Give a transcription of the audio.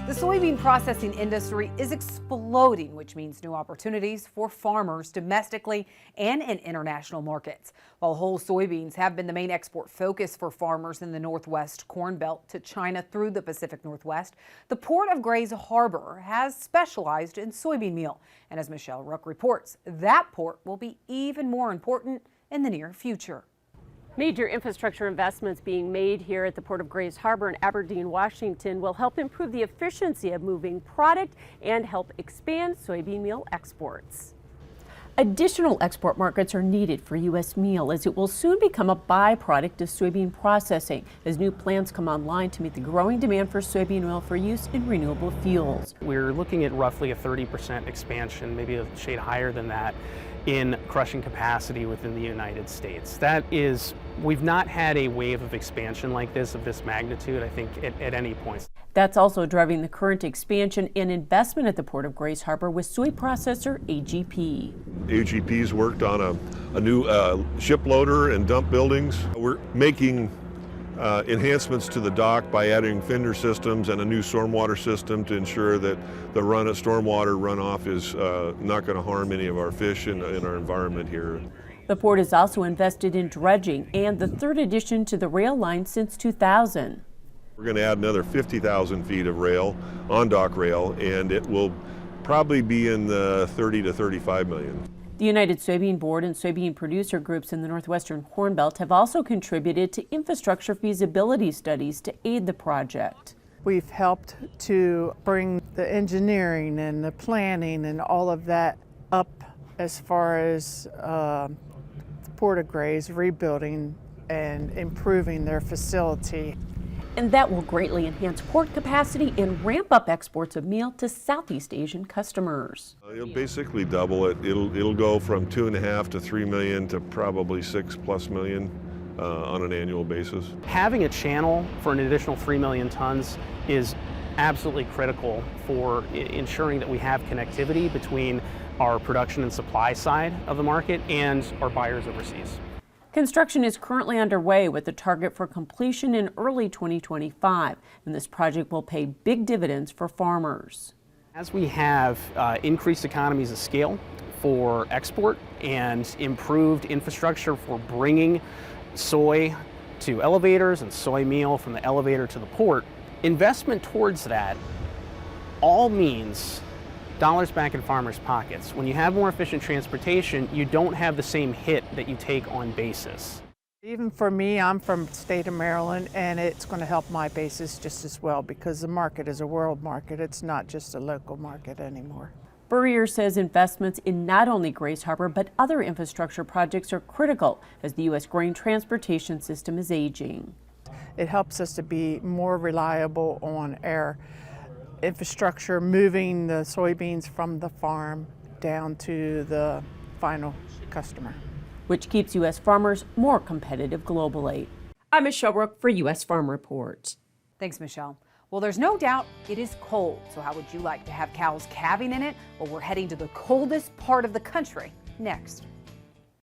The soybean processing industry is exploding, which means new opportunities for farmers domestically and in international markets. While whole soybeans have been the main export focus for farmers in the Northwest Corn Belt to China through the Pacific Northwest, the Port of Grays Harbor has specialized in soybean meal. And as Michelle Rook reports, that port will be even more important in the near future. Major infrastructure investments being made here at the Port of Grays Harbor in Aberdeen, Washington will help improve the efficiency of moving product and help expand soybean meal exports. Additional export markets are needed for U.S. meal as it will soon become a byproduct of soybean processing as new plants come online to meet the growing demand for soybean oil for use in renewable fuels. We're looking at roughly a 30% expansion, maybe a shade higher than that, in crushing capacity within the United States. That is, we've not had a wave of expansion like this, of this magnitude, I think, at any point. That's also driving the current expansion and investment at the Port of Grays Harbor with soy processor AGP. AGP's worked on a new ship loader and dump buildings. We're making enhancements to the dock by adding fender systems and a new stormwater system to ensure that the stormwater runoff is not going to harm any of our fish in our environment here. The port has also invested in dredging and the third addition to the rail line since 2000. We're going to add another 50,000 feet of rail, on-dock rail, and it will probably be in the 30 to 35 million. The United Soybean Board and soybean producer groups in the Northwestern Corn Belt have also contributed to infrastructure feasibility studies to aid the project. We've helped to bring the engineering and the planning and all of that up as far as the Port of Grays rebuilding and improving their facility. And that will greatly enhance port capacity and ramp up exports of meal to Southeast Asian customers. It'll basically double it. It'll go from 2.5 to 3 million to probably 6+ million on an annual basis. Having a channel for an additional 3 million tons is absolutely critical for ensuring that we have connectivity between our production and supply side of the market and our buyers overseas. Construction is currently underway with a target for completion in early 2025, and this project will pay big dividends for farmers. As we have increased economies of scale for export and improved infrastructure for bringing soy to elevators and soy meal from the elevator to the port, investment towards that all means dollars back in farmers' pockets. When you have more efficient transportation, you don't have the same hit that you take on basis. Even for me, I'm from the state of Maryland, and it's going to help my basis just as well because the market is a world market. It's not just a local market anymore. Burrier says investments in not only Grays Harbor but other infrastructure projects are critical as the U.S. grain transportation system is aging. It helps us to be more reliable on our infrastructure, moving the soybeans from the farm down to the final customer, which keeps U.S. farmers more competitive globally. I'm Michelle Rook for U.S. Farm Report. Thanks, Michelle. Well, there's no doubt it is cold. So how would you like to have cows calving in it? Well, we're heading to the coldest part of the country next.